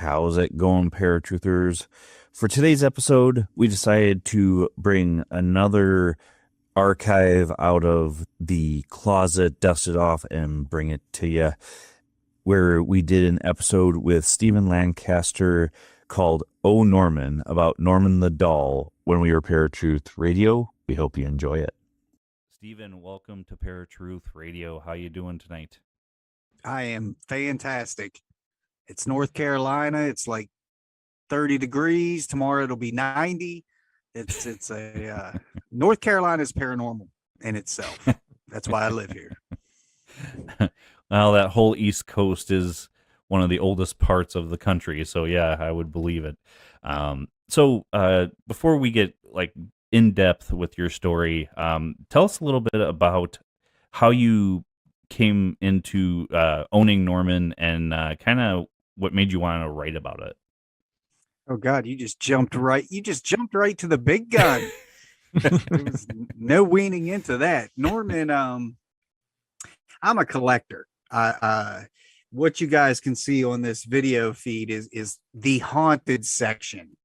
How's it going, ParaTruthers? For today's episode, we decided to bring another archive out of the closet, dust it off, and bring it to you, where we did an episode with Stephen Lancaster called Oh Norman, about Norman the Doll, when we were ParaTruth Radio. We hope you enjoy it. Stephen, welcome to ParaTruth Radio. How you doing tonight? I am fantastic. It's North Carolina. It's like 30 degrees. Tomorrow it'll be 90. It's a North Carolina's paranormal in itself. That's why I live here. Well, that whole East Coast is one of the oldest parts of the country, so yeah, I would believe it. Before we get like in depth with your story, tell us a little bit about how you came into owning Norman and kind of what made you want to write about it. Oh God, you just jumped right to the big gun. There was no weaning into that. Norman, I'm a collector. What you guys can see on this video feed is the haunted section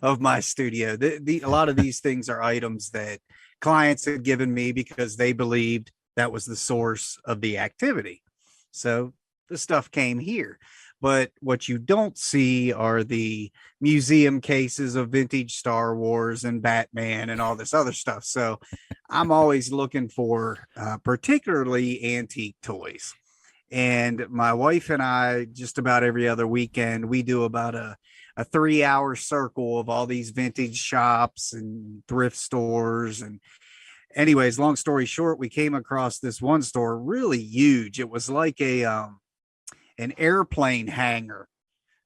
of my studio. A lot of these things are items that clients had given me because they believed that was the source of the activity. So the stuff came here. But what you don't see are the museum cases of vintage Star Wars and Batman and all this other stuff. So I'm always looking for particularly antique toys. And my wife and I, just about every other weekend, we do about a 3-hour circle of all these vintage shops and thrift stores. And anyways, long story short, we came across this one store, really huge. It was like an airplane hangar.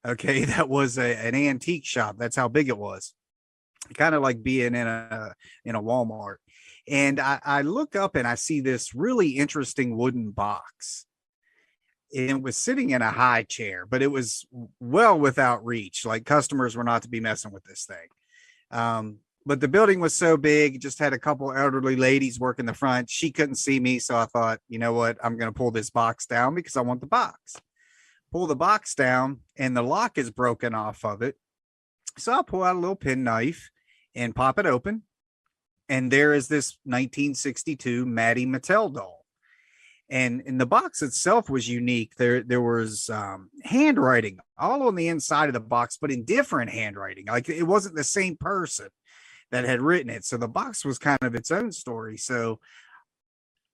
Okay. That was an antique shop. That's how big it was. Kind of like being in a Walmart. And I look up and I see this really interesting wooden box. And it was sitting in a high chair, but it was well without reach. Like customers were not to be messing with this thing. But the building was so big, just had a couple elderly ladies working the front. She couldn't see me. So I thought, you know what? I'm going to pull this box down because I want the box. Pull the box down and the lock is broken off of it. So I'll pull out a little penknife and pop it open. And there is this 1962 Maddie Mattel doll. And the box itself was unique. There was handwriting all on the inside of the box, but in different handwriting. Like it wasn't the same person that had written it. So the box was kind of its own story. So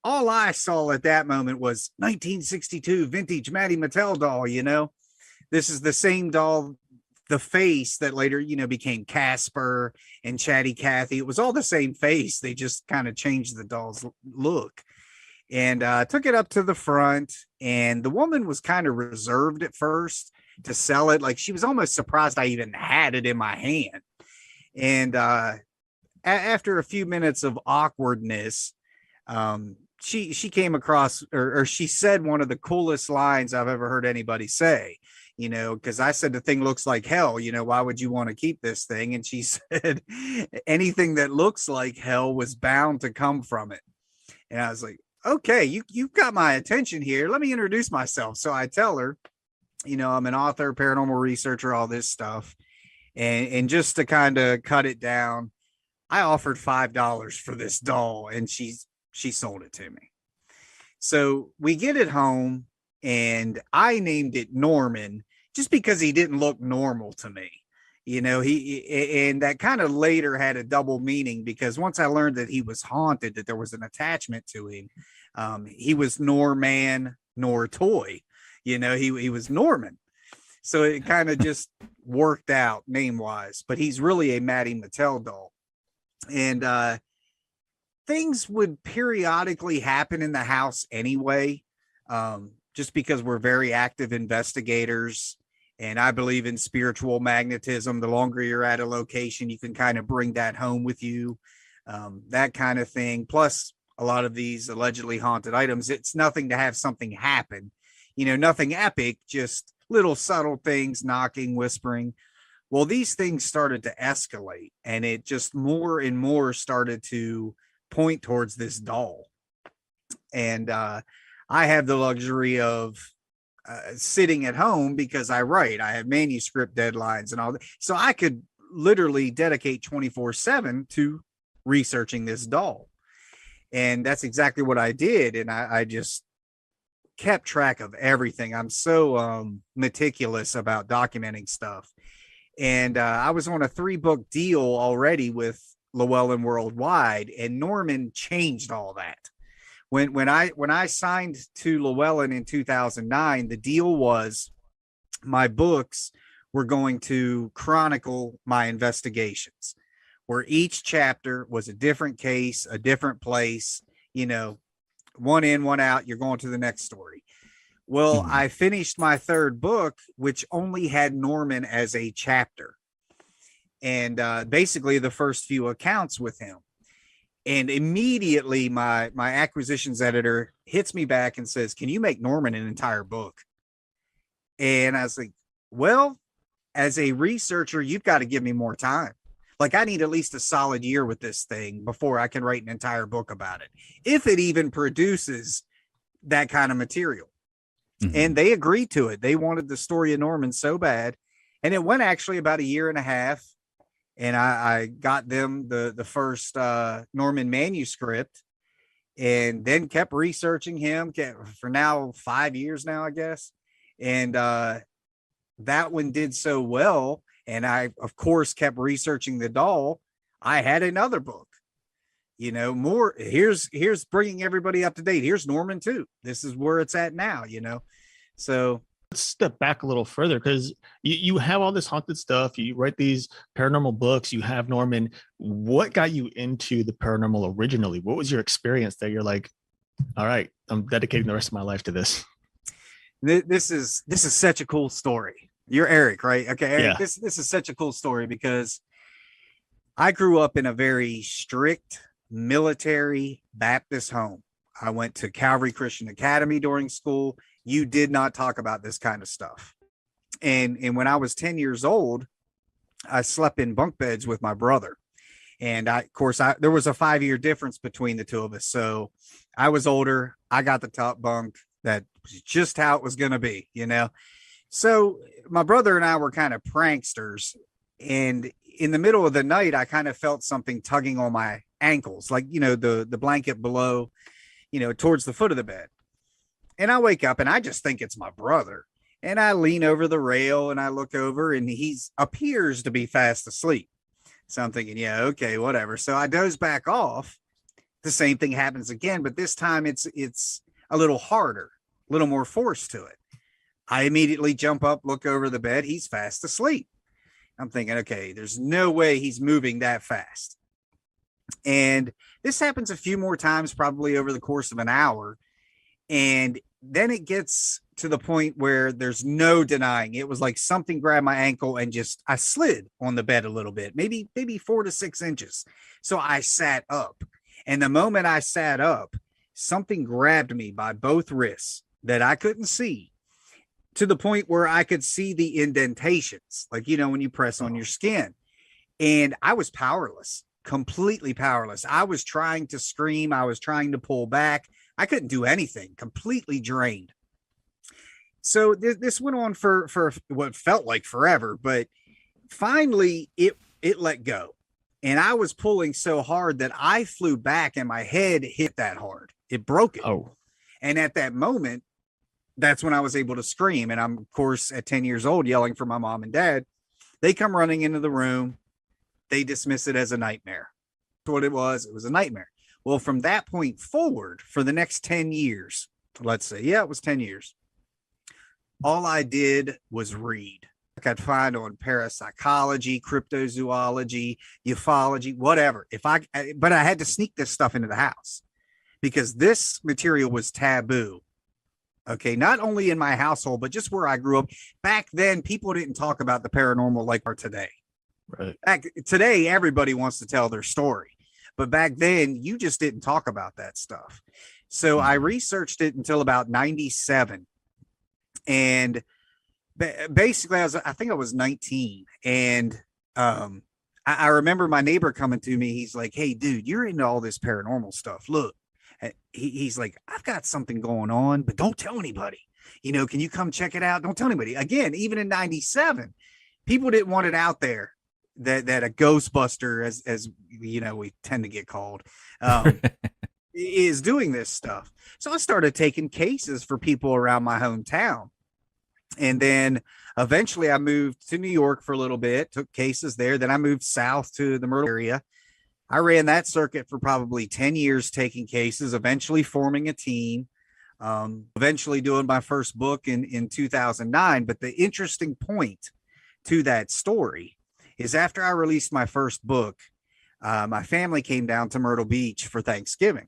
all I saw at that moment was 1962 vintage Maddie Mattel doll. You know, this is the same doll, the face that later, became Casper and Chatty Cathy. It was all the same face. They just kind of changed the doll's look. And took it up to the front, and the woman was kind of reserved at first to sell it. Like she was almost surprised I even had it in my hand. And after a few minutes of awkwardness, she came across, or she said one of the coolest lines I've ever heard anybody say, because I said the thing looks like hell. Why would you want to keep this thing? And she said anything that looks like hell was bound to come from it. And I was like, okay, you've got my attention here. Let me introduce myself. So I tell her, I'm an author, paranormal researcher, all this stuff. And just to kind of cut it down, I offered $5 for this doll, and she sold it to me. So we get it home, and I named it Norman just because he didn't look normal to me. And that kind of later had a double meaning, because once I learned that he was haunted, that there was an attachment to him, he was nor man nor toy. He was Norman. So it kind of just worked out name wise, but he's really a Maddie Mattel doll. And things would periodically happen in the house anyway, just because we're very active investigators. And I believe in spiritual magnetism. The longer you're at a location, you can kind of bring that home with you, that kind of thing. Plus, a lot of these allegedly haunted items, it's nothing to have something happen, nothing epic, just little subtle things, knocking, whispering. Well, these things started to escalate, and it just more and more started to point towards this doll. And I have the luxury of sitting at home because I write. I have manuscript deadlines and all that. So I could literally dedicate 24/7 to researching this doll. And that's exactly what I did. And I just kept track of everything. I'm so meticulous about documenting stuff. And I was on a 3-book deal already with Llewellyn Worldwide, and Norman changed all that. When I signed to Llewellyn in 2009, the deal was my books were going to chronicle my investigations, where each chapter was a different case, a different place, you know, one in, one out, you're going to the next story. Well, I finished my 3rd book, which only had Norman as a chapter, and basically the first few accounts with him. And immediately my acquisitions editor hits me back and says, "Can you make Norman an entire book?" And I was like, well, as a researcher, you've got to give me more time. Like, I need at least a solid year with this thing before I can write an entire book about it, if it even produces that kind of material. And they agreed to it. They wanted the story of Norman so bad. And it went actually about a year and a half. And I got them the first Norman manuscript, and then kept researching him for now 5 years now, I guess. And that one did so well. And I, of course, kept researching the doll. I had another book, you know, more. Here's bringing everybody up to date. Here's Norman too. This is where it's at now, you know. So let's step back a little further, because you have all this haunted stuff. You write these paranormal books. You have Norman. What got you into the paranormal originally? What was your experience that you're like, all right, I'm dedicating the rest of my life to this? This is such a cool story. You're Erik, right? Okay, Erik, Yeah. this is such a cool story because I grew up in a very strict military Baptist home. I went to Calvary Christian Academy during school. You did not talk about this kind of stuff. And when I was 10 years old, I slept in bunk beds with my brother. And there was a 5-year difference between the two of us. So I was older. I got the top bunk. That was just how it was going to be, you know? So my brother and I were kind of pranksters. And in the middle of the night, I kind of felt something tugging on my ankles, like, you know, the blanket below, you know, towards the foot of the bed. And I wake up and I just think it's my brother. And I lean over the rail and I look over and he appears to be fast asleep. So I'm thinking, yeah, okay, whatever. So I doze back off. The same thing happens again, but this time it's a little harder, a little more force to it. I immediately jump up, look over the bed. He's fast asleep. I'm thinking, okay, there's no way he's moving that fast. And this happens a few more times, probably over the course of an hour. And then it gets to the point where there's no denying. It was like something grabbed my ankle and I slid on the bed a little bit, maybe 4 to 6 inches. So I sat up. And the moment I sat up, something grabbed me by both wrists that I couldn't see, to the point where I could see the indentations, like, you know, when you press on your skin. And I was powerless, completely powerless. I was trying to scream. I was trying to pull back. I couldn't do anything, completely drained. So this went on for what felt like forever, but finally it let go. And I was pulling so hard that I flew back and my head hit that hard. It broke it. Oh. And at that moment, that's when I was able to scream. And I'm, of course, at 10 years old, yelling for my mom and dad. They come running into the room. They dismiss it as a nightmare. That's what it was. It was a nightmare. Well, from that point forward, for the next 10 years, let's say, yeah, it was 10 years. All I did was read. I could find on parapsychology, cryptozoology, ufology, whatever. But I had to sneak this stuff into the house because this material was taboo. Okay, not only in my household, but just where I grew up. Back then, people didn't talk about the paranormal like are today. Right. Today, everybody wants to tell their story. But back then, you just didn't talk about that stuff. So I researched it until about 97. And basically, I think I was 19. And I remember my neighbor coming to me. He's like, hey, dude, you're into all this paranormal stuff. Look, he's like, I've got something going on, but don't tell anybody. Can you come check it out? Don't tell anybody. Again, even in 97, people didn't want it out there that a Ghostbuster, as we tend to get called, is doing this stuff. So I started taking cases for people around my hometown. And then eventually I moved to New York for a little bit, took cases there. Then I moved south to the Myrtle area. I ran that circuit for probably 10 years, taking cases, eventually forming a team, eventually doing my first book in 2009. But the interesting point to that story is after I released my first book, my family came down to Myrtle Beach for Thanksgiving.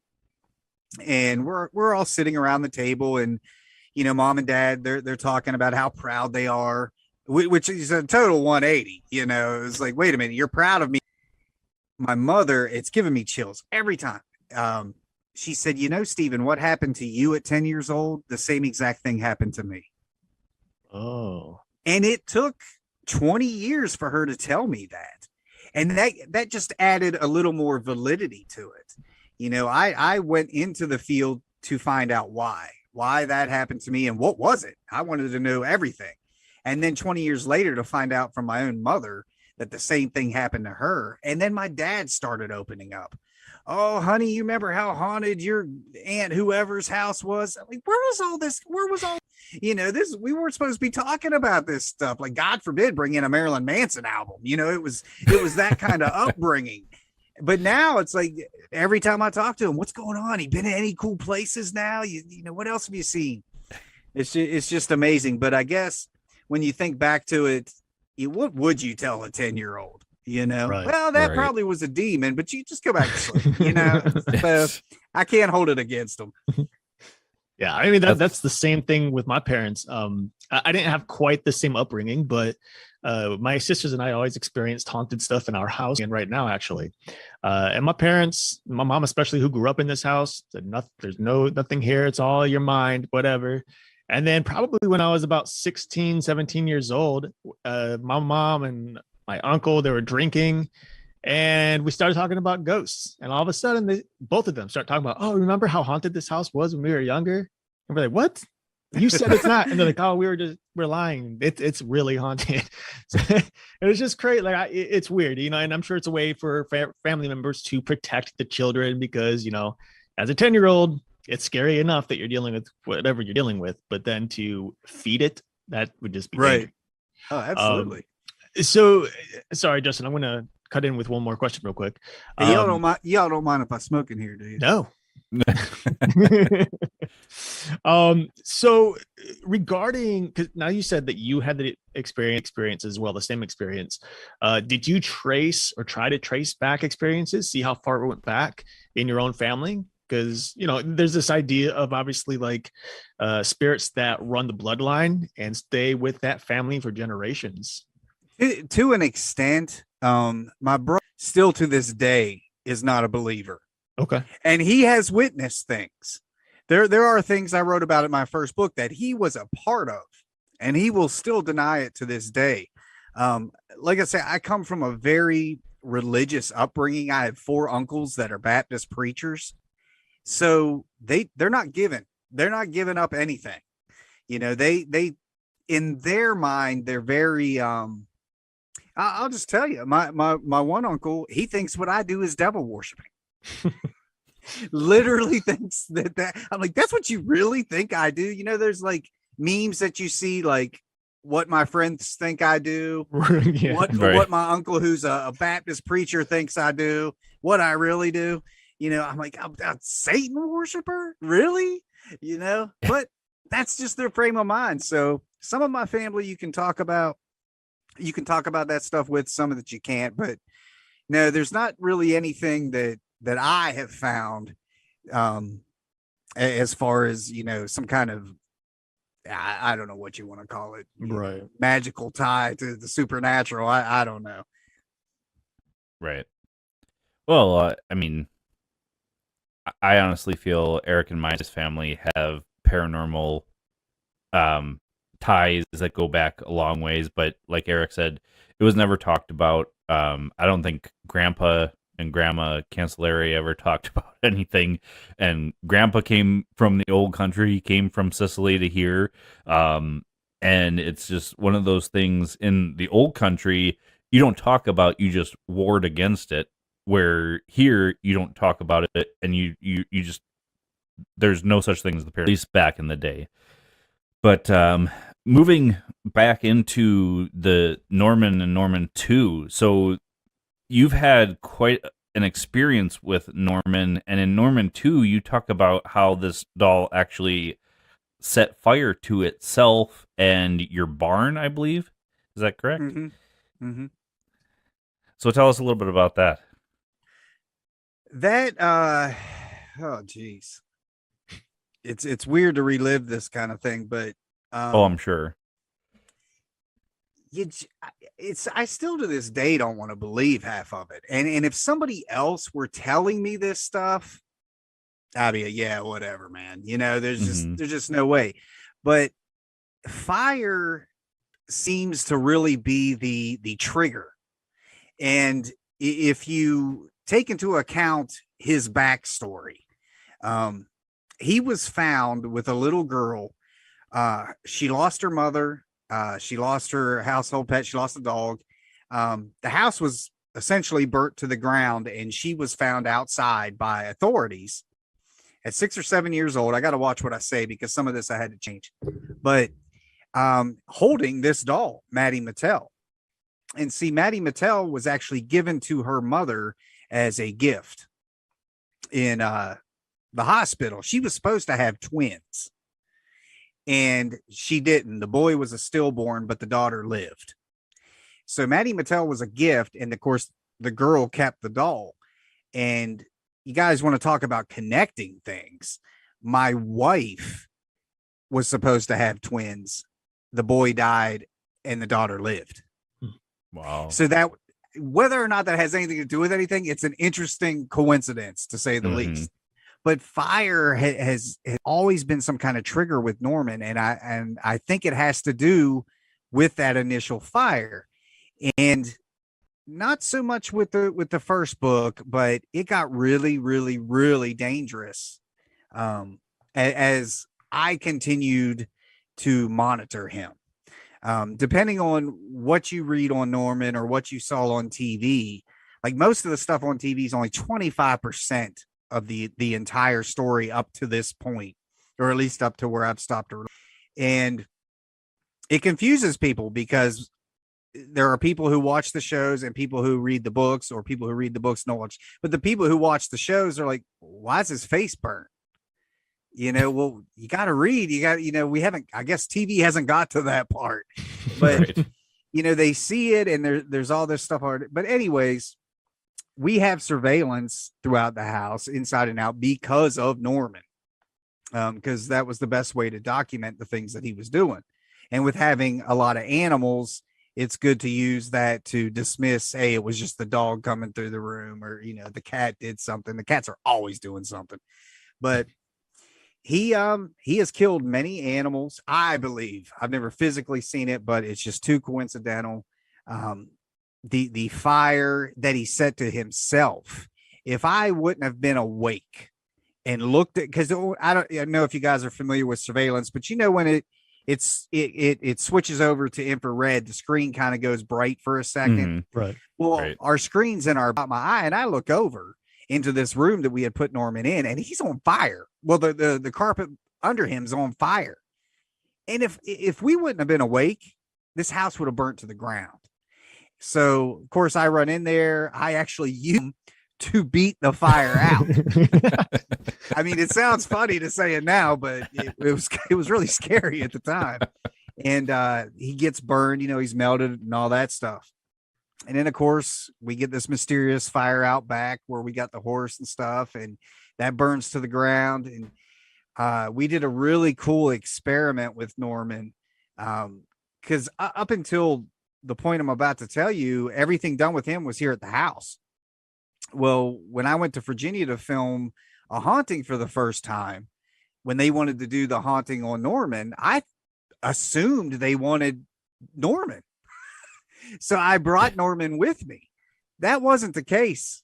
And we're all sitting around the table, and mom and dad, they're talking about how proud they are, which is a total 180. It's like, wait a minute, you're proud of me. My mother, it's giving me chills every time. She said, Stephen, what happened to you at 10 years old? The same exact thing happened to me. Oh. And it took 20 years for her to tell me that. And that just added a little more validity to it. I went into the field to find out why that happened to me and what was it. I wanted to know everything. And then 20 years later to find out from my own mother that the same thing happened to her. And then my dad started opening up. Oh, honey, you remember how haunted your aunt whoever's house was? I'm like, where was all this? Where was all, this, we weren't supposed to be talking about this stuff. Like, God forbid, bring in a Marilyn Manson album. It was that kind of upbringing. But now it's like every time I talk to him, what's going on? He been in any cool places now? What else have you seen? It's just amazing. But I guess when you think back to it, what would you tell a 10-year-old? Right. Well, that probably was a demon, but you just go back to sleep. So I can't hold it against them. Yeah, I mean that's the same thing with my parents. I didn't have quite the same upbringing, but my sisters and I always experienced haunted stuff in our house, and right now actually. And my parents, my mom especially, who grew up in this house, said there's nothing here. It's all your mind, whatever. And then probably when I was about 16, 17 years old, my mom and my uncle, they were drinking, and we started talking about ghosts. And all of a sudden, both of them start talking about, oh, remember how haunted this house was when we were younger? And we're like, what? You said it's not. And they're like, oh, we're lying. It's really haunted. So, it was just crazy. Like, it's weird, and I'm sure it's a way for family members to protect the children because, as a 10-year-old, it's scary enough that you're dealing with whatever you're dealing with, but then to feed it, that would just be right. dangerous. Oh, absolutely. So sorry, Justin, I'm going to cut in with one more question real quick. Hey, y'all don't mind if I smoke in here, do you? No. So regarding, because now you said that you had the experience as well, the same experience. Did you trace or try to trace back experiences, see how far it went back in your own family? Because there's this idea of obviously like spirits that run the bloodline and stay with that family for generations. To an extent, my brother still to this day is not a believer. Okay. And he has witnessed things. There are things I wrote about in my first book that he was a part of, and he will still deny it to this day. Like I say, I come from a very religious upbringing. I have 4 uncles that are Baptist preachers. So they're not giving up anything. They in their mind, they're very, I'll just tell you, my one uncle, he thinks what I do is devil worshiping. Literally thinks that I'm like, that's what you really think I do? There's like memes that you see, like what my friends think I do, Yeah, what my uncle who's a Baptist preacher thinks I do, what I really do. I'm like, I'm a Satan worshiper, really? But that's just their frame of mind. So some of my family you can talk about that stuff with, some of that you can't. But no, there's not really anything that I have found as far as, some kind of, I don't know what you want to call it, right? Magical tie to the supernatural. I don't know. Right. Well, I mean, I honestly feel Erik and my family have paranormal ties that go back a long ways, but like Erik said, it was never talked about. I don't think Grandpa and Grandma Cancelleri ever talked about anything. And Grandpa came from the old country. He came from Sicily to here. And it's just one of those things in the old country, you don't talk about, you just ward against it. Where here, you don't talk about it, and you just, there's no such thing as the paranormal, at least back in the day. But moving back into the Norman and Norman 2, so you've had quite an experience with Norman, and in Norman 2, you talk about how this doll actually set fire to itself and your barn, I believe. Is that correct? Mm-hmm. Mm-hmm. So tell us a little bit about that. That oh geez, it's weird to relive this kind of thing, but I'm sure. I still to this day don't want to believe half of it. And if somebody else were telling me this stuff, I'd be like, yeah, whatever, man. You know, there's just no way. But fire seems to really be the trigger. And if you take into account his backstory, he was found with a little girl. She lost her mother. She lost her household pet. She lost a dog. The house was essentially burnt to the ground, and she was found outside by authorities at 6 or 7 years old. I got to watch what I say because some of this I had to change, but holding this doll, Maddie Mattel. And see, Maddie Mattel was actually given to her mother as a gift in the hospital. She was supposed to have twins, and she didn't. The boy was a stillborn, but the daughter lived. So Maddie Mattel was a gift, and of course, the girl kept the doll. And you guys want to talk about connecting things? My wife was supposed to have twins. The boy died, and the daughter lived. Wow. So that, whether or not that has anything to do with anything, it's an interesting coincidence, to say the least. But fire has always been some kind of trigger with Norman, and I think it has to do with that initial fire, and not so much with the first book, but it got really, really, really dangerous as I continued to monitor him. Depending on what you read on Norman or what you saw on TV, like most of the stuff on TV is only 25% of the entire story up to this point, or at least up to where I've stopped. And it confuses people because there are people who watch the shows and people who read the books, or people who read the books and don't watch. But the people who watch the shows are like, why is his face burnt? You know, well, you got to read, we haven't, I guess TV hasn't got to that part, but Right. They see it, and there's all this stuff already. But anyways, we have surveillance throughout the house, inside and out, because of Norman. Because that was the best way to document the things that he was doing. And with having a lot of animals, it's good to use that to dismiss, hey, it was just the dog coming through the room, or, the cat did something. The cats are always doing something. But he has killed many animals, I believe. I've never physically seen it, but it's just too coincidental. The fire that he set to himself, if I wouldn't have been awake and looked at, because I don't know if you guys are familiar with surveillance, but when it switches over to infrared, the screen kind of goes bright for a second. Right. Well, Right. our screen's in my eye, and I look over into this room that we had put Norman in, and he's on fire. Well, the carpet under him is on fire. And if we wouldn't have been awake, this house would have burnt to the ground. So of course I run in there. I actually use him to beat the fire out. I mean, it sounds funny to say it now, but it was really scary at the time. And he gets burned, he's melted and all that stuff. And then, of course, we get this mysterious fire out back where we got the horse and stuff, and that burns to the ground. And we did a really cool experiment with Norman, because up until the point I'm about to tell you, everything done with him was here at the house. Well, when I went to Virginia to film a haunting for the first time, when they wanted to do the haunting on Norman, I assumed they wanted Norman. So I brought Norman with me, that wasn't the case.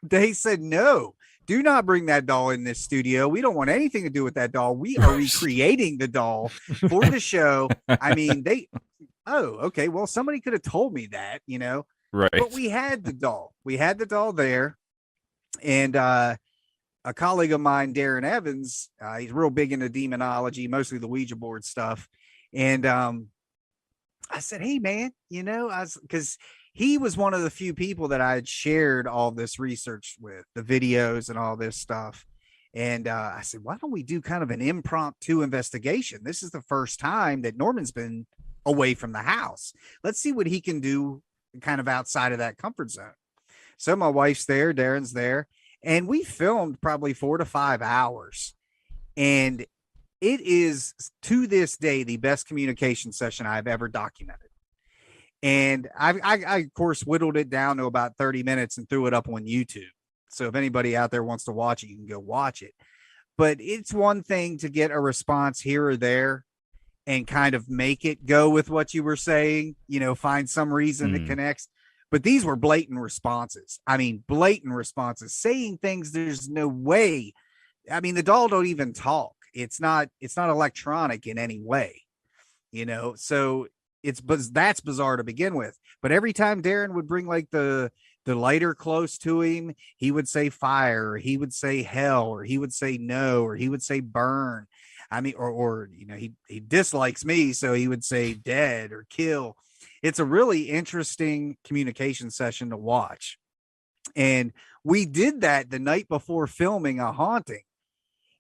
They said, no, do not bring that doll in this studio. We don't want anything to do with that doll. We are recreating the doll for the show. I mean, okay, well, somebody could have told me that, Right. but we had the doll. We had the doll there. And a colleague of mine, Darren Evans, he's real big into demonology, mostly the Ouija board stuff. And I said, hey, man, because he was one of the few people that I had shared all this research with, the videos and all this stuff. And I said, why don't we do kind of an impromptu investigation? This is the first time that Norman's been away from the house. Let's see what he can do kind of outside of that comfort zone. So my wife's there, Darren's there, and we filmed probably 4 to 5 hours. And it is, to this day, the best communication session I've ever documented. And I of course, whittled it down to about 30 minutes and threw it up on YouTube. So if anybody out there wants to watch it, you can go watch it. But it's one thing to get a response here or there and kind of make it go with what you were saying, find some reason that connects. But these were blatant responses. I mean, blatant responses, saying things there's no way. I mean, the doll don't even talk. It's not electronic in any way, so that's bizarre to begin with. But every time Darren would bring like the lighter close to him, he would say fire, or he would say hell, or he would say no, or he would say burn. I mean, or he dislikes me, so he would say dead or kill. It's a really interesting communication session to watch. And we did that the night before filming a haunting.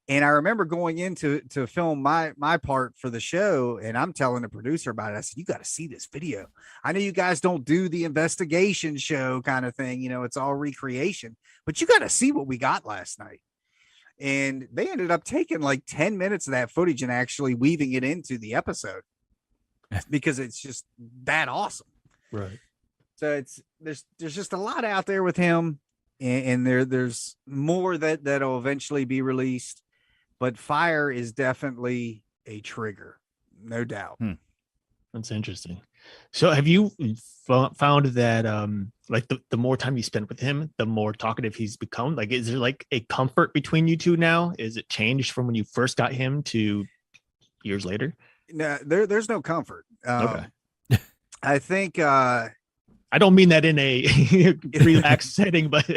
And I remember going in to film my part for the show, and I'm telling the producer about it. I said, you got to see this video. I know you guys don't do the investigation show kind of thing. It's all recreation, but you got to see what we got last night. And they ended up taking like 10 minutes of that footage and actually weaving it into the episode because it's just that awesome. Right. So there's just a lot out there with him, and there's more that'll eventually be released. But fire is definitely a trigger, no doubt. That's interesting. So have you found that like the more time you spend with him, the more talkative he's become? Like, is there like a comfort between you two now? Is it changed from when you first got him to years later? No, there's no comfort. Okay. I think I don't mean that in a relaxed setting, but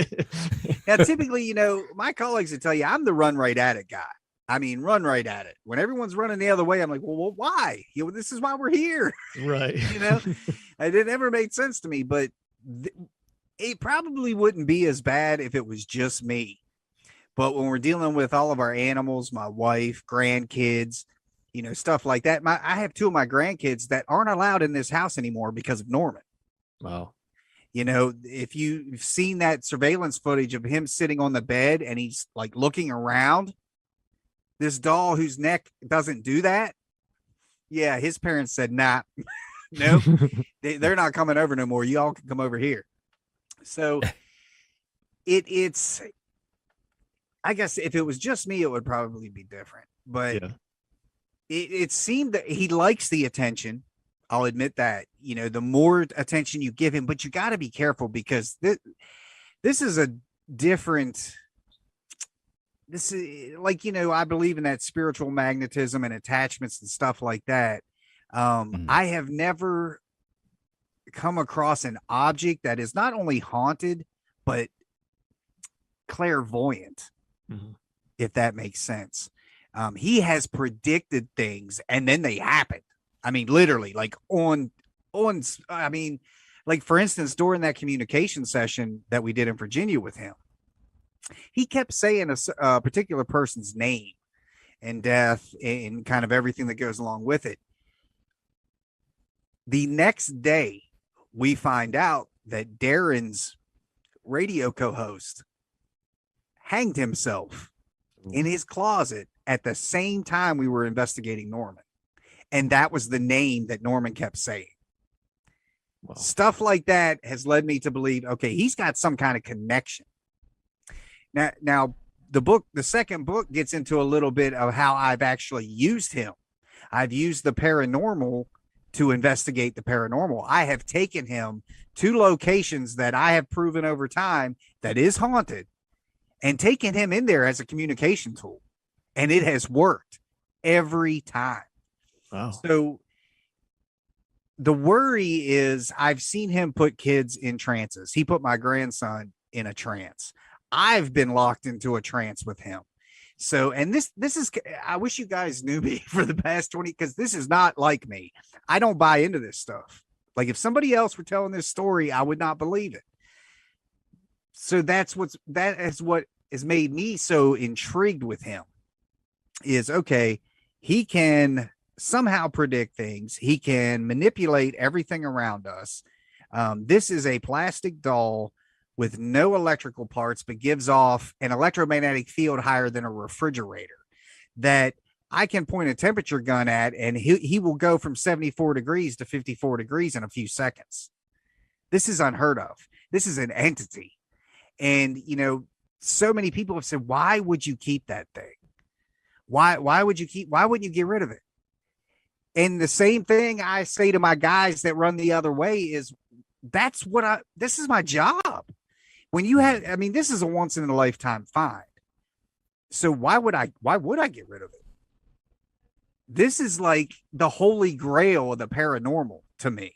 now typically, my colleagues would tell you I'm the run right at it guy. I mean, run right at it. When everyone's running the other way, I'm like, well why? This is why we're here. Right. It never made sense to me, but it probably wouldn't be as bad if it was just me. But when we're dealing with all of our animals, my wife, grandkids, stuff like that. I have 2 of my grandkids that aren't allowed in this house anymore because of Norman. Wow. If you've seen that surveillance footage of him sitting on the bed and he's like looking around, this doll whose neck doesn't do that. Yeah, his parents said, nah, nope, they're not coming over no more. Y'all can come over here. So it's, I guess if it was just me, it would probably be different. But yeah. It seemed that he likes the attention. I'll admit that, the more attention you give him, but you got to be careful because this is a different, this is like, I believe in that spiritual magnetism and attachments and stuff like that. I have never come across an object that is not only haunted, but clairvoyant, if that makes sense. He has predicted things and then they happen. I mean, literally like I mean, like for instance, during that communication session that we did in Virginia with him, he kept saying a particular person's name and death and kind of everything that goes along with it. The next day, we find out that Darren's radio co-host hanged himself in his closet at the same time we were investigating Norman. And that was the name that Norman kept saying. Wow. Stuff like that has led me to believe, okay, he's got some kind of connection. Now the second book gets into a little bit of how I've actually used him. I've used the paranormal to investigate the paranormal. I have taken him to locations that I have proven over time that is haunted and taken him in there as a communication tool. And it has worked every time. Wow. So the worry is I've seen him put kids in trances. He put my grandson in a trance. I've been locked into a trance with him. So, and this is, I wish you guys knew me for the past 20, because this is not like me. I don't buy into this stuff. Like if somebody else were telling this story, I would not believe it. So that is what has made me so intrigued with him is, okay, he can somehow predict things. He can manipulate everything around us. This is a plastic doll with no electrical parts, but gives off an electromagnetic field higher than a refrigerator that I can point a temperature gun at, and he will go from 74 degrees to 54 degrees in a few seconds. This is unheard of. This is an entity. And, you know, so many people have said, why would you keep that thing? Why wouldn't you get rid of it? And the same thing I say to my guys that run the other way is, this is my job. When you have, I mean, this is a once in a lifetime find. So why would I get rid of it? This is like the holy grail of the paranormal to me.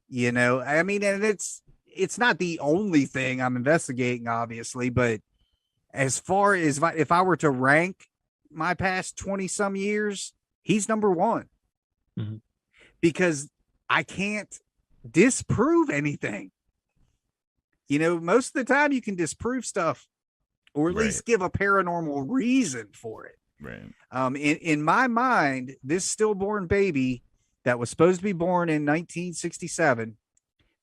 You know, I mean, and it's not the only thing I'm investigating, obviously, but as far as if I were to rank my past 20 some years, he's number one. Mm-hmm. Because I can't disprove anything. You know, most of the time you can disprove stuff or at least give a paranormal reason for it. Right. In my mind, this stillborn baby that was supposed to be born in 1967,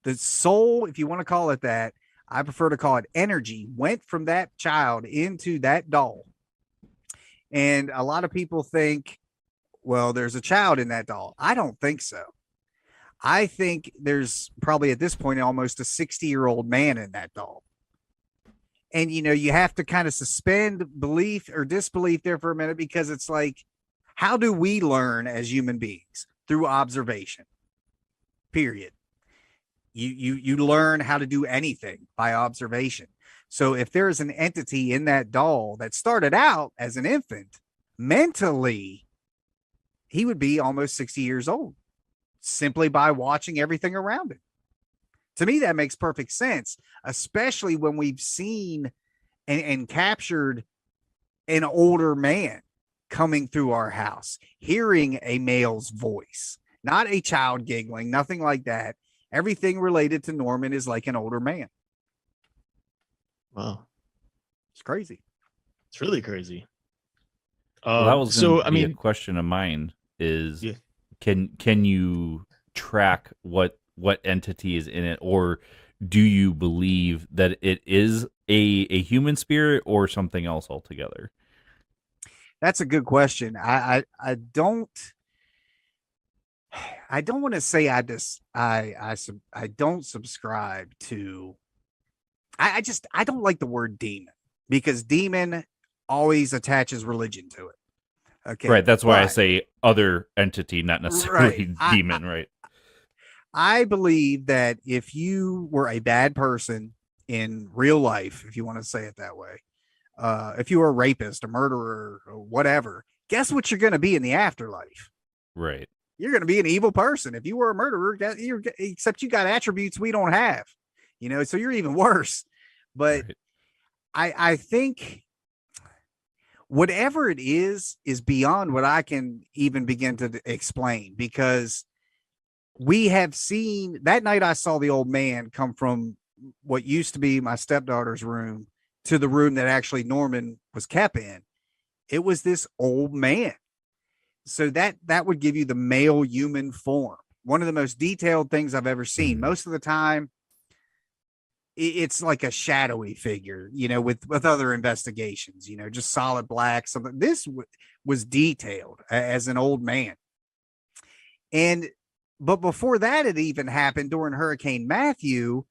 the soul, if you want to call it that, I prefer to call it energy, went from that child into that doll. And a lot of people think, well, there's a child in that doll. I don't think so. I think there's probably at this point almost a 60-year-old man in that doll. And, you know, you have to kind of suspend belief or disbelief there for a minute, because it's like, how do we learn as human beings? Through observation, period. You learn how to do anything by observation. So if there's an entity in that doll that started out as an infant, mentally, he would be almost 60 years old simply by watching everything around it. To me, that makes perfect sense, especially when we've seen and captured an older man coming through our house, hearing a male's voice, not a child giggling, nothing like that. Everything related to Norman is like an older man. Wow. It's crazy. It's really crazy. Well, that was a question of mine is, can you track what entity is in it, or do you believe that it is a human spirit or something else altogether? That's a good question. I don't want to say I don't subscribe to. I don't like the word demon, because demon always attaches religion to it. Okay, right. That's why I say other entity, not necessarily demon. Right. I believe that if you were a bad person in real life, if you want to say it that way, if you were a rapist, a murderer, or whatever, guess what you're going to be in the afterlife? Right. You're going to be an evil person. If you were a murderer, except you got attributes we don't have, you know, so you're even worse. But I think whatever it is beyond what I can even begin to explain, because we have seen that night I saw the old man come from what used to be my stepdaughter's room to the room that actually Norman was kept in. It was this old man. So that would give you the male human form. One of the most detailed things I've ever seen. Most of the time, it's like a shadowy figure, you know, with other investigations, you know, just solid black, something. This was detailed as an old man. But before that had even happened, during Hurricane Matthew,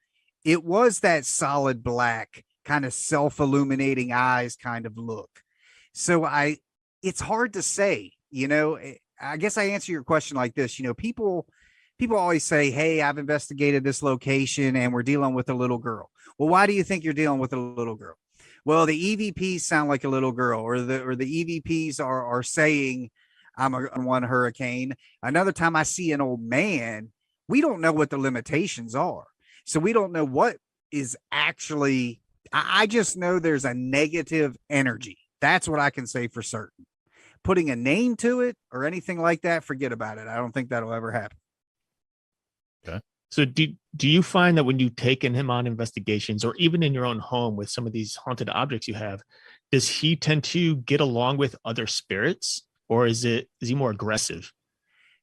it was that solid black kind of self-illuminating eyes kind of look. So it's hard to say, you know, I guess I answer your question like this. People always say, "Hey, I've investigated this location and we're dealing with a little girl." Well, why do you think you're dealing with a little girl? Well, the EVPs sound like a little girl, or the EVPs are saying I'm on one hurricane. Another time I see an old man, we don't know what the limitations are. So we don't know what is actually, I just know there's a negative energy. That's what I can say for certain. Putting a name to it or anything like that, forget about it. I don't think that'll ever happen. Okay. So do you find that when you've taken him on investigations, or even in your own home with some of these haunted objects you have, does he tend to get along with other spirits, or is he more aggressive?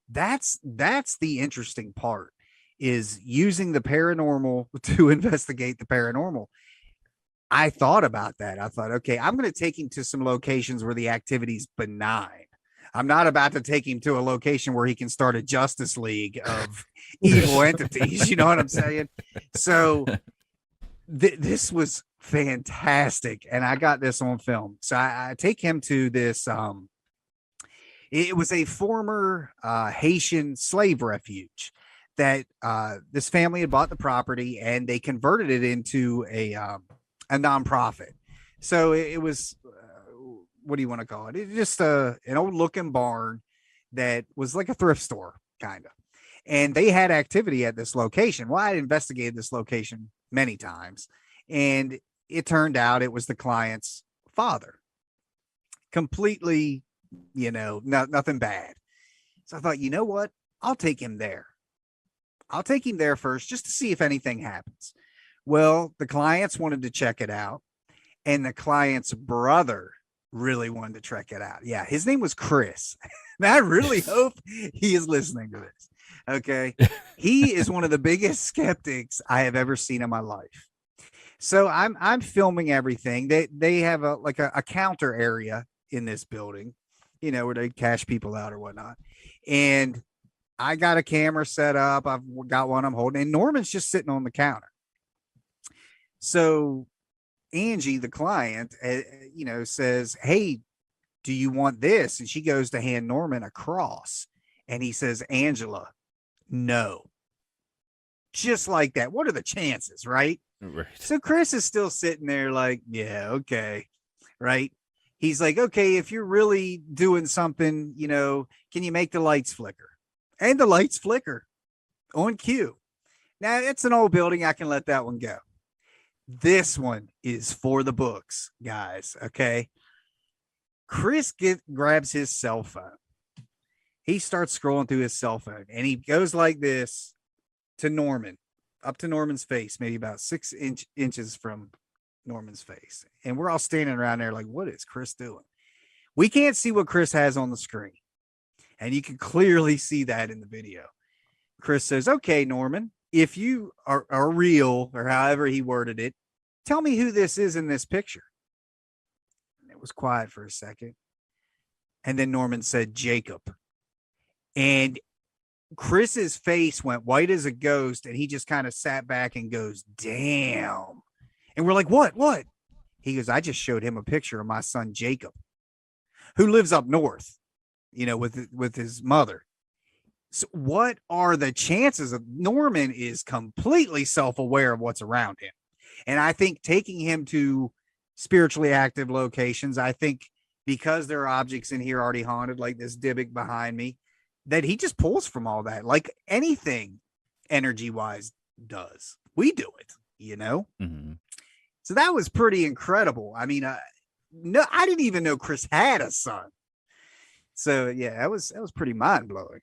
That's the interesting part, is using the paranormal to investigate the paranormal. I thought about that. I thought, okay, I'm going to take him to some locations where the activity's benign. I'm not about to take him to a location where he can start a Justice League of evil entities. You know what I'm saying? So this was fantastic. And I got this on film. So I take him to this. It was a former Haitian slave refuge that this family had bought the property, and they converted it into a nonprofit. So it was, what do you want to call it? It's just an old looking barn that was like a thrift store, kind of. And they had activity at this location. Well, I investigated this location many times, and it turned out it was the client's father. Completely, nothing bad. So I thought, you know what? I'll take him there. I'll take him there first just to see if anything happens. Well, the clients wanted to check it out, and the client's brother really wanted to check it out. Yeah, his name was Chris. I really hope he is listening to this. Okay. He is one of the biggest skeptics I have ever seen in my life. So I'm filming everything. They have a counter area in this building, where they cash people out or whatnot. And I got a camera set up. I've got one I'm holding, and Norman's just sitting on the counter. So Angie, the client, says, "Hey, do you want this?" And she goes to hand Norman a cross, and he says, "Angela, no." Just like that. What are the chances, right? Right. So Chris is still sitting there like, yeah, okay, right? He's like, okay, if you're really doing something, can you make the lights flicker? And the lights flicker on cue. Now, it's an old building. I can let that one go. This one is for the books, guys. Okay. Chris grabs his cell phone. He starts scrolling through his cell phone, and he goes like this to Norman, up to Norman's face, maybe about 6 inches from Norman's face. And we're all standing around there like, what is Chris doing? We can't see what Chris has on the screen. And you can clearly see that in the video. Chris says, "Okay, Norman, if you are real," or however he worded it, "tell me who this is in this picture." And it was quiet for a second. And then Norman said, "Jacob." And Chris's face went white as a ghost, and he just kind of sat back and goes, "Damn." And we're like, what? He goes, "I just showed him a picture of my son, Jacob, who lives up north, with his mother." So what are the chances of Norman is completely self-aware of what's around him? And I think taking him to spiritually active locations, I think because there are objects in here already haunted, like this Dybbuk behind me, that he just pulls from all that, like anything energy-wise does. We do it, Mm-hmm. So that was pretty incredible. I mean, no, I didn't even know Chris had a son. So yeah, that was pretty mind-blowing.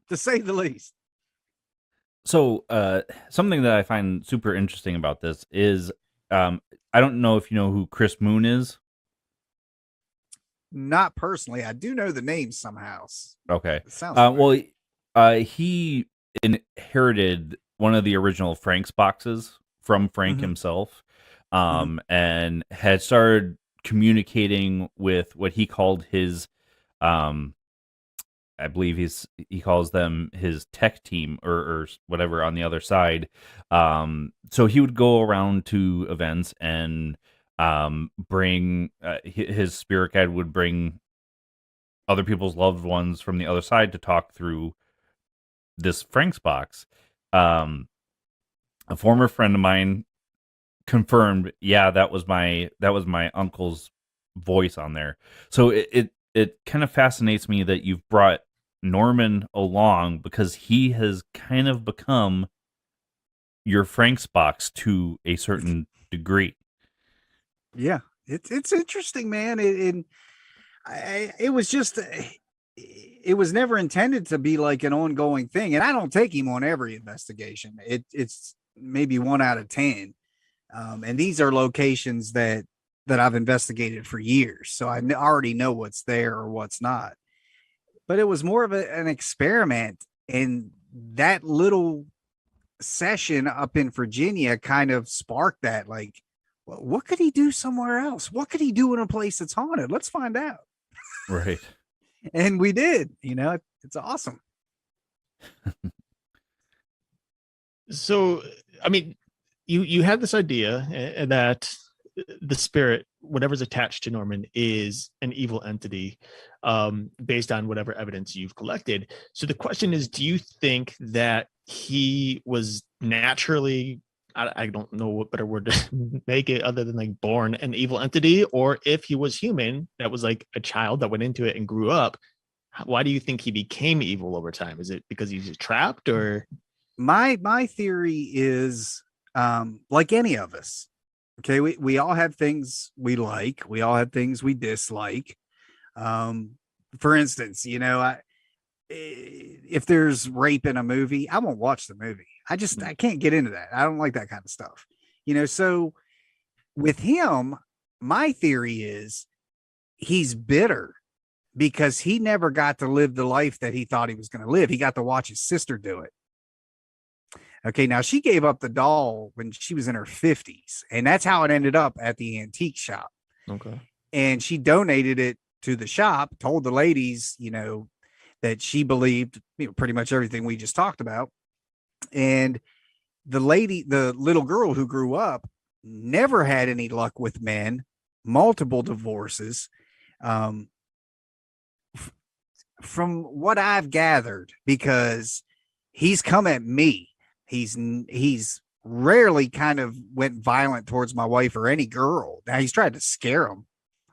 To say the least. So, something that I find super interesting about this is, I don't know if you know who Chris Moon is. Not personally. I do know the name somehow. Okay. It sounds He inherited one of the original Frank's boxes from Frank himself, and had started communicating with what he called his, I believe he calls them his tech team or whatever on the other side. So he would go around to events and bring his spirit guide would bring other people's loved ones from the other side to talk through this Frank's box. A former friend of mine confirmed, yeah, that was my uncle's voice on there. So it kind of fascinates me that you've brought Norman along, because he has kind of become your Frank's box to a certain degree. Yeah, it's interesting, man. It was just, it was never intended to be like an ongoing thing. And I don't take him on every investigation. It's maybe 1 out of 10. And these are locations that I've investigated for years. So I already know what's there or what's not. But it was more of an experiment. And that little session up in Virginia kind of sparked that, like, well, what could he do somewhere else? What could he do in a place that's haunted? Let's find out. Right. And we did. It's awesome. So, I mean, you had this idea that the spirit, whatever's attached to Norman, is an evil entity, based on whatever evidence you've collected. So the question is, do you think that he was naturally, I don't know what better word to make it other than like born an evil entity, or if he was human, that was like a child that went into it and grew up? Why do you think he became evil over time? Is it because he's trapped, or? My theory is, like any of us, okay, we all have things we like, we all have things we dislike. For instance, if there's rape in a movie, I won't watch the movie. I can't get into that. I don't like that kind of stuff. So with him, my theory is he's bitter because he never got to live the life that he thought he was going to live. He got to watch his sister do it. Okay, now she gave up the doll when she was in her 50s, and that's how it ended up at the antique shop. Okay. And she donated it to the shop, told the ladies, that she believed, pretty much everything we just talked about. And the little girl who grew up, never had any luck with men, multiple divorces. From what I've gathered, because he's come at me, he's rarely kind of went violent towards my wife or any girl. Now he's tried to scare them,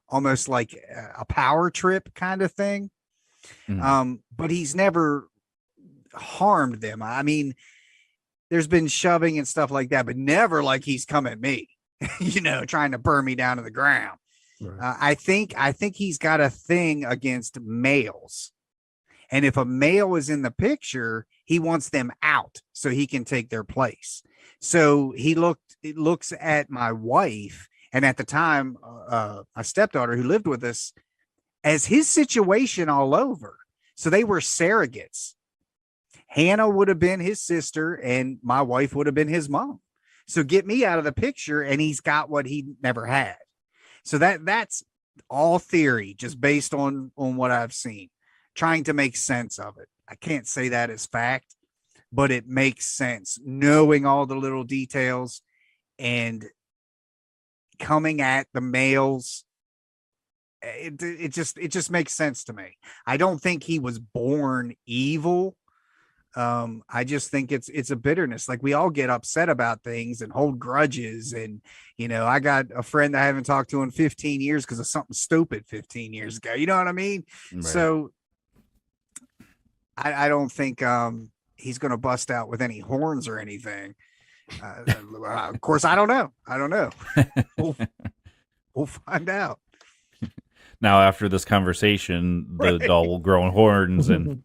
almost like a power trip kind of thing. But he's never harmed them. I mean, there's been shoving and stuff like that, but never like he's come at me, trying to burn me down to the ground. Right. I think he's got a thing against males. And if a male is in the picture, he wants them out so he can take their place. So he looks at my wife, and at the time, my stepdaughter who lived with us, as his situation all over. So they were surrogates. Hannah would have been his sister, and my wife would have been his mom. So get me out of the picture, and he's got what he never had. So that's all theory, just based on what I've seen, trying to make sense of it. I can't say that as fact, but it makes sense, knowing all the little details and coming at the males. It just makes sense to me. I don't think he was born evil. I just think it's a bitterness. Like, we all get upset about things and hold grudges. And, I got a friend I haven't talked to in 15 years because of something stupid 15 years ago. You know what I mean? Right. So I don't think he's going to bust out with any horns or anything. Of course, I don't know. We'll find out. Now, after this conversation, the doll will grow horns. And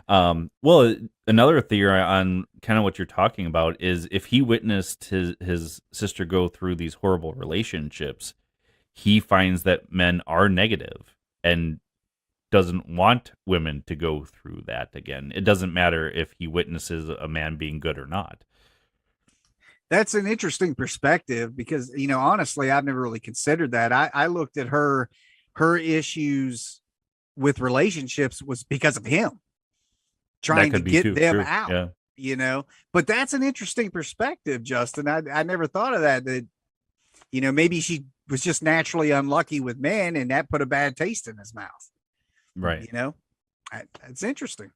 well, another theory on kind of what you're talking about is, if he witnessed his sister go through these horrible relationships, he finds that men are negative and doesn't want women to go through that again. It doesn't matter if he witnesses a man being good or not. That's an interesting perspective, because, honestly, I've never really considered that. I looked at her issues with relationships was because of him trying to get them out, yeah. But that's an interesting perspective, Justin. I never thought of that, maybe she was just naturally unlucky with men, and that put a bad taste in his mouth. Right. You know, it's interesting.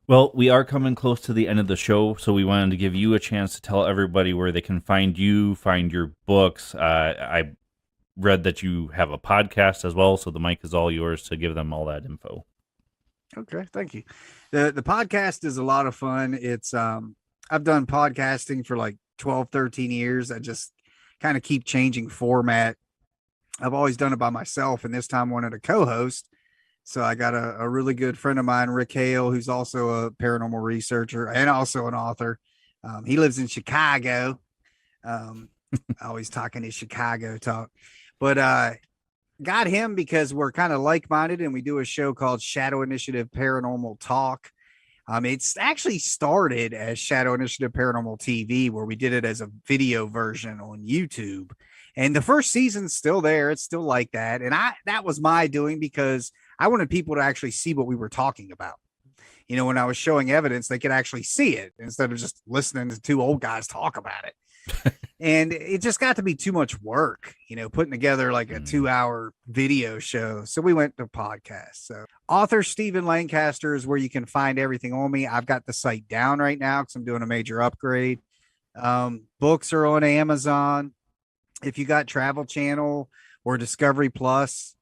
Well, we are coming close to the end of the show, so we wanted to give you a chance to tell everybody where they can find you, find your books. I read that you have a podcast as well, so the mic is all yours to give them all that info. Okay, thank you. The podcast is a lot of fun. It's I've done podcasting for like 12, 13 years. I just kind of keep changing format. I've always done it by myself, and this time wanted a co-host. So I got a really good friend of mine, Rick Hale, who's also a paranormal researcher and also an author. He lives in Chicago. Always talking his Chicago talk, but got him because we're kind of like-minded, and we do a show called Shadow Initiative Paranormal Talk. It's actually started as Shadow Initiative Paranormal TV, where we did it as a video version on YouTube. And the first season's still there. It's still like that. And that was my doing because I wanted people to actually see what we were talking about. You know, when I was showing evidence, they could actually see it instead of just listening to two old guys talk about it. And it just got to be too much work, you know, putting together like a 2-hour video show. So we went to podcast. So author Stephen Lancaster is where you can find everything on me. I've got the site down right now because I'm doing a major upgrade. Books are on Amazon. If you got Travel Channel or Discovery Plus,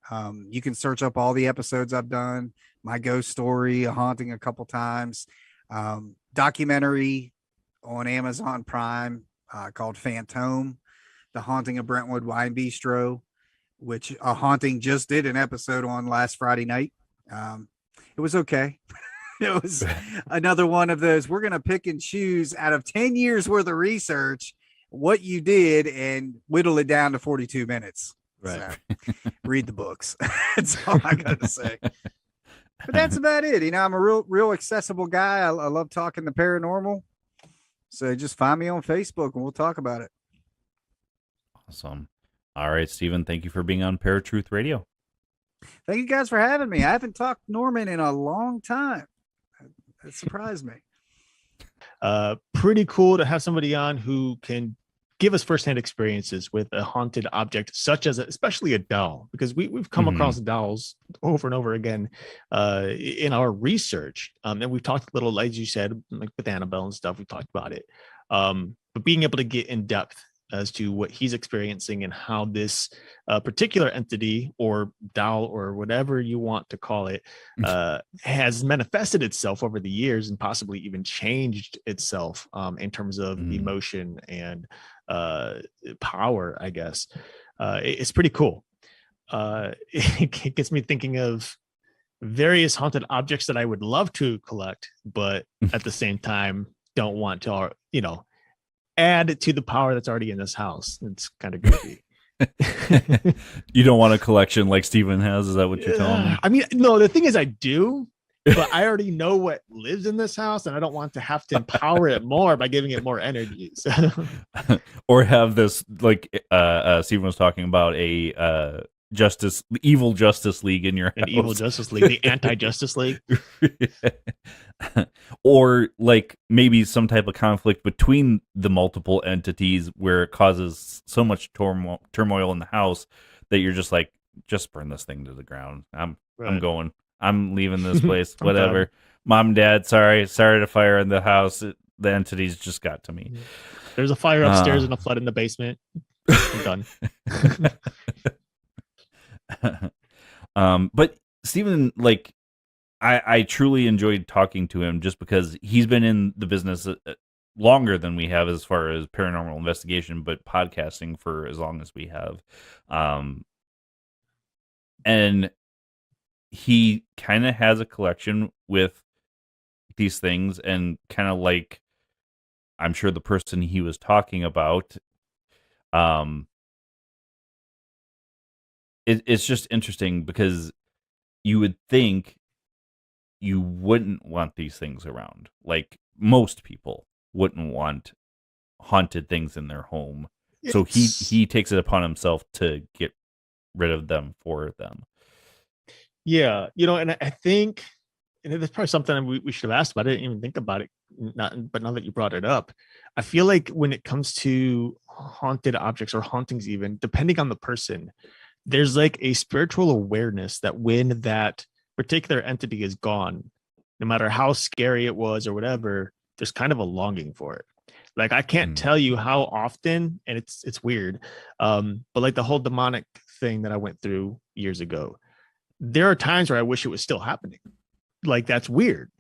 you can search up all the episodes I've done. My ghost story, a haunting a couple times, documentary on Amazon Prime called Phantom, The Haunting of Brentwood Wine Bistro, which a haunting just did an episode on last Friday night. It was okay. It was another one of those. We're going to pick and choose out of 10 years worth of research what you did and whittle it down to 42 minutes. Right. So, read the books. That's all I got to say. But that's about it. You know, I'm a real accessible guy. I love talking the paranormal. So just find me on Facebook and we'll talk about it. Awesome. All right, Stephen, thank you for being on ParaTruth Radio. Thank you guys for having me. I haven't talked Norman in a long time. That surprised me. Pretty cool to have somebody on who can give us firsthand experiences with a haunted object, such as especially a doll, because we've come across dolls over and over again in our research. And we've talked a little, as you said, like with Annabelle and stuff, we talked about it. But being able to get in depth as to what he's experiencing and how this particular entity or doll or whatever you want to call it has manifested itself over the years and possibly even changed itself in terms of emotion and power, I guess. It's pretty cool. It gets me thinking of various haunted objects that I would love to collect, but at the same time don't want to, you know, add to the power that's already in this house. It's kind of goofy. You don't want a collection like Steven has? Is that what you're telling me? I mean, no, the thing is I do, but I already know what lives in this house and I don't want to have to empower it more by giving it more energy. So. Or have this, like Steven was talking about, a evil Justice League in your house. An evil Justice League, the anti-Justice League. Or like maybe some type of conflict between the multiple entities where it causes so much turmoil in the house that you're just like, just burn this thing to the ground. I'm going. I'm leaving this place. Whatever. Mom, Dad, sorry to fire in the house. The entities just got to me. There's a fire upstairs and a flood in the basement. I'm done. But Stephen, like, I truly enjoyed talking to him just because he's been in the business longer than we have as far as paranormal investigation, but podcasting for as long as we have. And he kind of has a collection with these things, and kind of like, I'm sure the person he was talking about, it's just interesting because you would think you wouldn't want these things around. Like, most people wouldn't want haunted things in their home. So he takes it upon himself to get rid of them for them. Yeah, you know, and I think, and that's probably something we should have asked about. I didn't even think about it, but now that you brought it up, I feel like when it comes to haunted objects or hauntings, even depending on the person, there's like a spiritual awareness that when that particular entity is gone, no matter how scary it was or whatever, there's kind of a longing for it. Like I can't tell you how often, and it's weird, but like the whole demonic thing that I went through years ago, there are times where I wish it was still happening. Like that's weird.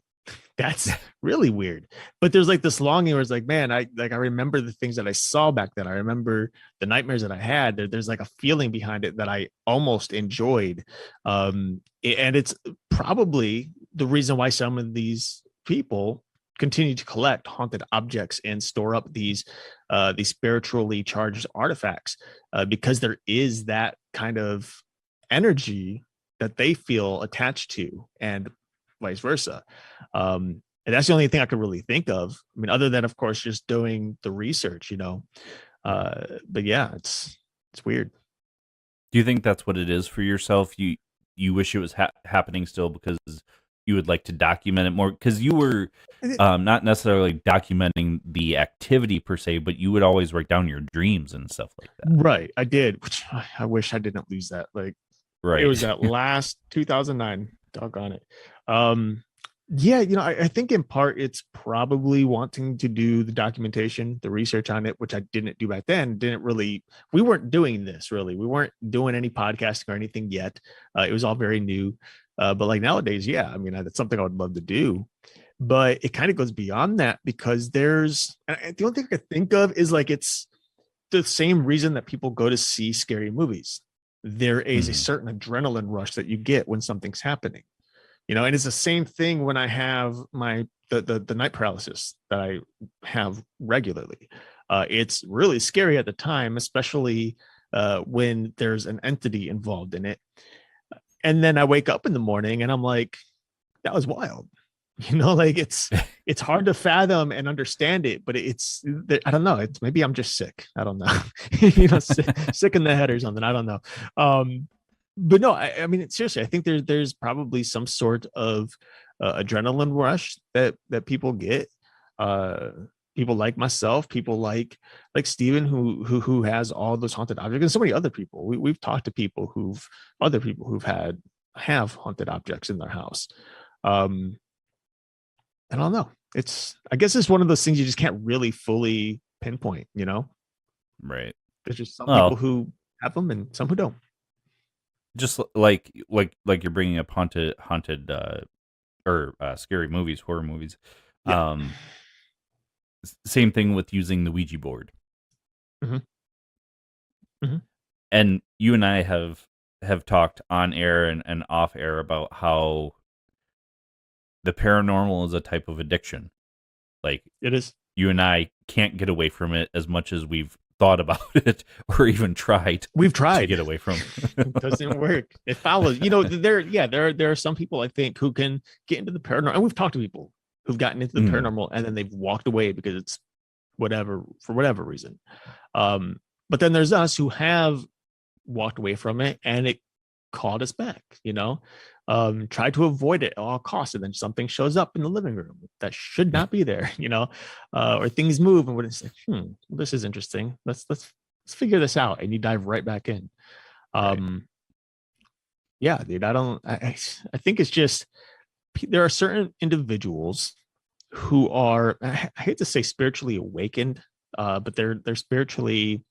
That's really weird. But there's like this longing where it's like, man, I remember the things that I saw back then. I remember the nightmares that I had. There's like a feeling behind it that I almost enjoyed. And it's probably the reason why some of these people continue to collect haunted objects and store up these spiritually charged artifacts, because there is that kind of energy that they feel attached to, and vice versa. And that's the only thing I could really think of. I mean, other than of course just doing the research, but yeah, it's weird. Do you think that's what it is for yourself? You wish it was happening still because you would like to document it more, because you were not necessarily documenting the activity per se, but you would always write down your dreams and stuff like that. Right. I did, which I wish I didn't lose that. Like, right. It was that last 2009. Doggone it. Yeah, I think in part it's probably wanting to do the documentation, the research on it, which I didn't do back then. We weren't doing this really. We weren't doing any podcasting or anything yet. It was all very new. But like nowadays, yeah, I mean, that's something I would love to do. But it kind of goes beyond that, because the only thing I could think of is like, it's the same reason that people go to see scary movies. There is a certain adrenaline rush that you get when something's happening, and it's the same thing when I have the night paralysis that I have regularly. It's really scary at the time, especially when there's an entity involved in it. And then I wake up in the morning and I'm like, that was wild. Like it's hard to fathom and understand it, but I don't know. It's maybe I'm just sick. I don't know, sick in the head or something. I don't know. But no, I mean, seriously, I think there's probably some sort of adrenaline rush that people get. People like myself, people like Stephen, who has all those haunted objects, and so many other people. We've talked to people who've have haunted objects in their house. I don't know. I guess it's one of those things you just can't really fully pinpoint, Right. There's just some people who have them and some who don't. Just like you're bringing up haunted or scary movies, horror movies. Yeah. Same thing with using the Ouija board. Mm-hmm. Mm-hmm. And you and I have talked on air and off air about how the paranormal is a type of addiction. Like it is. You and I can't get away from it as much as we've thought about it or even tried. We've tried to get away from it. It doesn't work. It follows. There are some people I think who can get into the paranormal, and we've talked to people who've gotten into the paranormal and then they've walked away because it's for whatever reason. But then there's us who have walked away from it and it called us back, try to avoid it at all costs, and then something shows up in the living room that should not be there, or things move and it's like, well, this is interesting. Let's figure this out, and you dive right back in. Right. Yeah, dude. I think it's just there are certain individuals who are, I hate to say spiritually awakened, but they're spiritually,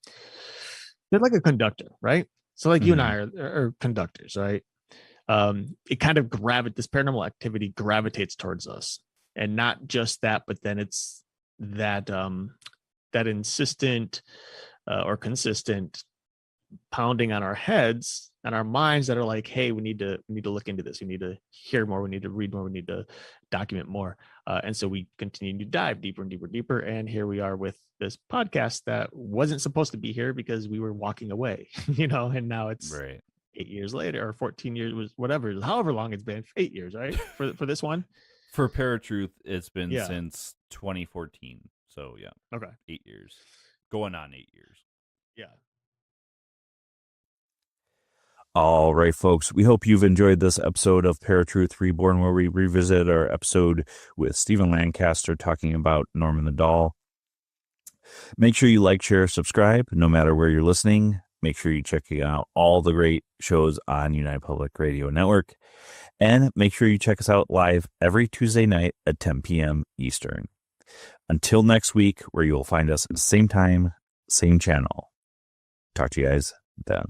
they're like a conductor, right? So like you and I are conductors, right? It kind of this paranormal activity gravitates towards us, and not just that, but then it's that insistent or consistent pounding on our heads and our minds that are like, hey, we need to look into this. We need to hear more. We need to read more. We need to document more. And so we continue to dive deeper and deeper. And here we are with this podcast that wasn't supposed to be here because we were walking away, and now it's right. 8 years later, or 14 years, was whatever, however long it's been, 8 years, right? For this one. For ParaTruth, it's been since 2014. So yeah. Okay. 8 years. Going on 8 years. Yeah. All right, folks. We hope you've enjoyed this episode of ParaTruth Reborn, where we revisit our episode with Stephen Lancaster talking about Norman the Doll. Make sure you like, share, subscribe, no matter where you're listening. Make sure you check out all the great shows on United Public Radio Network. And make sure you check us out live every Tuesday night at 10 p.m. Eastern. Until next week, where you will find us at the same time, same channel. Talk to you guys then.